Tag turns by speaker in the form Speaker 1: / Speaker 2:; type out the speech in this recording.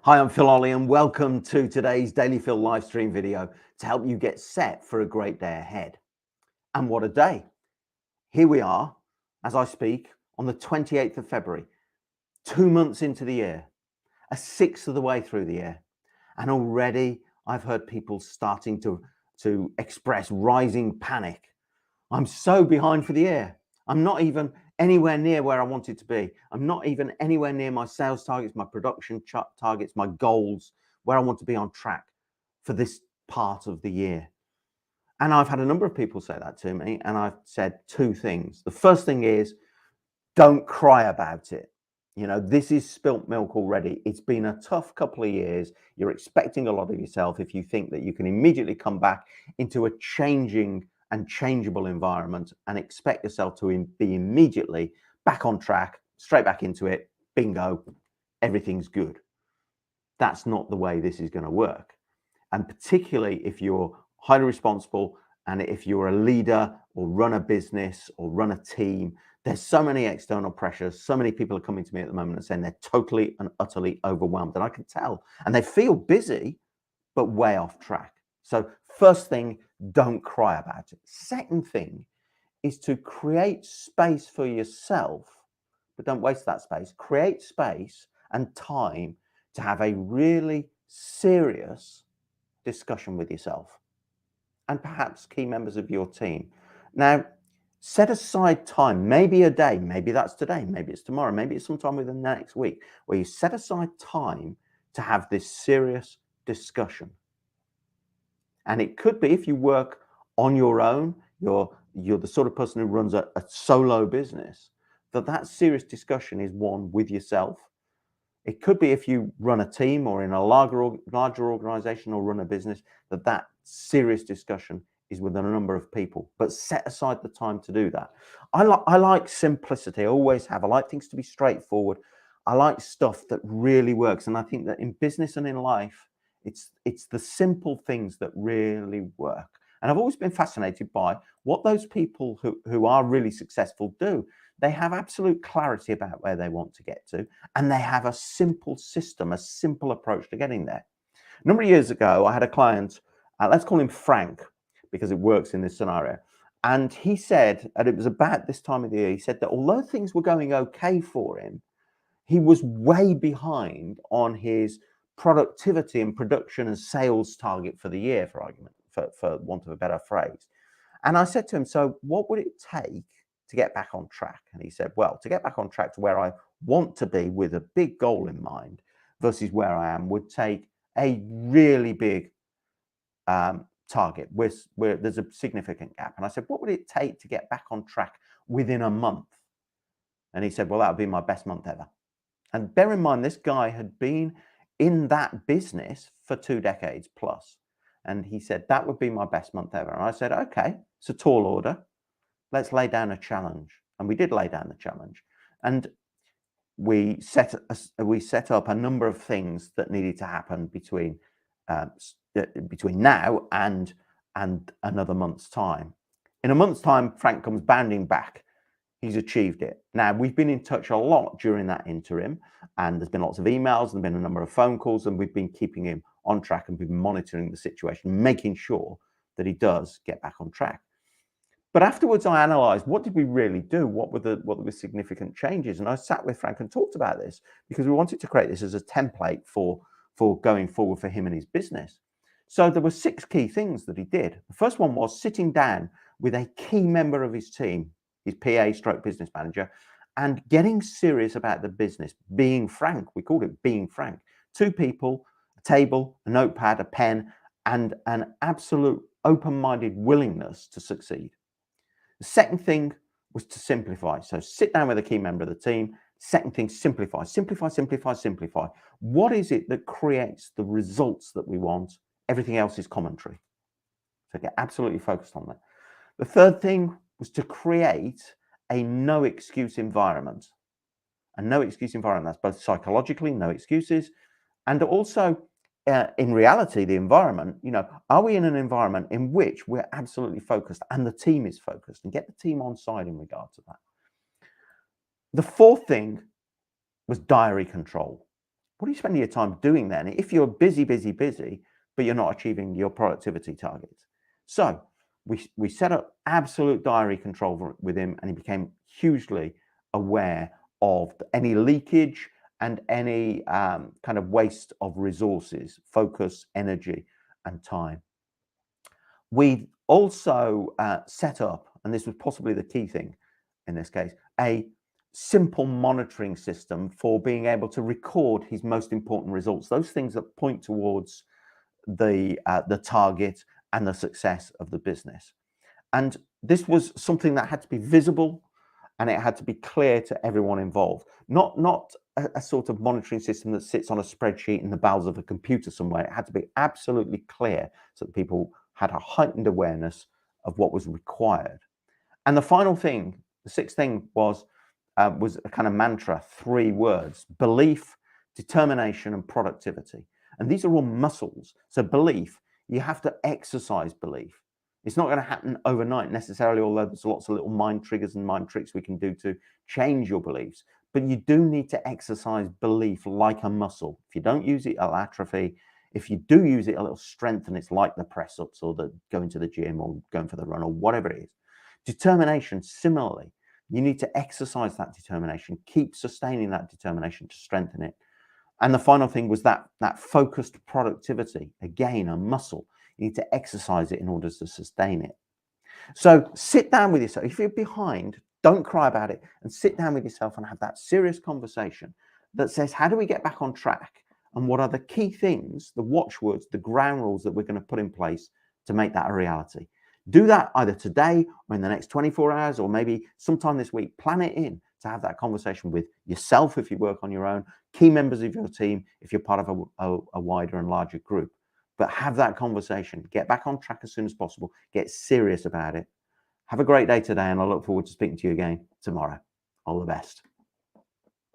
Speaker 1: Hi, I'm Phil Ollie and welcome to today's Daily Phil live stream video to help you get set for a great day ahead. And what a day. Here we are, as I speak, on the 28th of February, 2 months into the year, a sixth of the way through the year. And already I've heard people starting to express rising panic. I'm so behind for the year. I'm not even anywhere near where I wanted to be. I'm not even anywhere near my sales targets, my production targets, my goals, where I want to be on track for this part of the year. And I've had a number of people say that to me, and I've said two things. The first thing is, don't cry about it. This is spilt milk already. It's been a tough couple of years. You're expecting a lot of yourself if you think that you can immediately come back into a changing and changeable environment and expect yourself to be immediately back on track, straight back into it, bingo, everything's good. That's not the way this is going to work. And particularly if you're highly responsible and if you're a leader or run a business or run a team, there's so many external pressures. So many people are coming to me at the moment and saying they're totally and utterly overwhelmed. And I can tell. And they feel busy, but way off track. So first thing, don't cry about it. Second thing is to create space for yourself, but don't waste that space. Create space and time to have a really serious discussion with yourself and perhaps key members of your team. Now, set aside time, maybe a day, maybe that's today, maybe it's tomorrow, maybe it's sometime within the next week, where you set aside time to have this serious discussion. And it could be, if you work on your own, you're the sort of person who runs a solo business, that serious discussion is one with yourself. It could be if you run a team or in a larger organization or run a business, that serious discussion is with a number of people, but set aside the time to do that. I like simplicity. I always have. I like things to be straightforward. I like stuff that really works. And I think that in business and in life, it's the simple things that really work. And I've always been fascinated by what those people who are really successful do. They have absolute clarity about where they want to get to, and they have a simple system, a simple approach to getting there. A number of years ago, I had a client, let's call him Frank, because it works in this scenario. And he said, and it was about this time of the year, he said that although things were going okay for him, he was way behind on his productivity and production and sales target for the year, for argument, for want of a better phrase. And I said to him, so what would it take to get back on track? And he said, well, to get back on track to where I want to be with a big goal in mind versus where I am would take a really big target where there's a significant gap. And I said, what would it take to get back on track within a month? And he said, well, that would be my best month ever. And bear in mind, this guy had been in that business for 2 decades plus. And he said, that would be my best month ever. And I said, okay, it's a tall order. Let's lay down a challenge. And we did lay down the challenge. And we set up a number of things that needed to happen between now and another month's time. In a month's time, Frank comes bounding back. He's achieved it. Now, we've been in touch a lot during that interim, and there's been lots of emails and been a number of phone calls, and we've been keeping him on track and been monitoring the situation, making sure that he does get back on track. But afterwards, I analysed, what did we really do? What were the significant changes? And I sat with Frank and talked about this because we wanted to create this as a template for going forward for him and his business. So there were 6 key things that he did. The first one was sitting down with a key member of his team, his PA stroke business manager, and getting serious about the business, being frank. We called it being frank. 2 people, a table, a notepad, a pen, and an absolute open-minded willingness to succeed. The second thing was to simplify. So sit down with a key member of the team. Second thing, simplify, simplify, simplify, simplify. What is it that creates the results that we want? Everything else is commentary. So get absolutely focused on that. The third thing was to create a no excuse environment. A no excuse environment. That's both psychologically, no excuses, and also in reality, the environment, are we in an environment in which we're absolutely focused and the team is focused, and get the team on side in regard to that. The fourth thing was diary control. what are you spending your time doing then? If you're busy, but you're not achieving your productivity targets. So we set up absolute diary control with him, and he became hugely aware of any leakage and any kind of waste of resources, focus, energy, and time. We also set up, and this was possibly the key thing in this case, a simple monitoring system for being able to record his most important results, those things that point towards the target and the success of the business. And this was something that had to be visible, and it had to be clear to everyone involved. Not a sort of monitoring system that sits on a spreadsheet in the bowels of a computer somewhere. It had to be absolutely clear so that people had a heightened awareness of what was required. And the final thing, the sixth thing, was a kind of mantra, 3 words: belief, determination, and productivity. And these are all muscles. So belief, you have to exercise belief. It's not going to happen overnight necessarily, although there's lots of little mind triggers and mind tricks we can do to change your beliefs. But you do need to exercise belief like a muscle. If you don't use it, it'll atrophy. If you do use it, it'll strengthen. It's like the press ups or the going to the gym or going for the run or whatever it is. Determination, similarly, you need to exercise that determination, keep sustaining that determination to strengthen it. And the final thing was that focused productivity, again, a muscle. You need to exercise it in order to sustain it. So sit down with yourself. If you're behind, don't cry about it, and sit down with yourself and have that serious conversation that says, how do we get back on track? And what are the key things, the watchwords, the ground rules that we're going to put in place to make that a reality? Do that either today or in the next 24 hours, or maybe sometime this week. Plan it in to have that conversation with yourself if you work on your own, key members of your team if you're part of a wider and larger group. But have that conversation. Get back on track as soon as possible. Get serious about it. Have a great day today, and I look forward to speaking to you again tomorrow. All the best.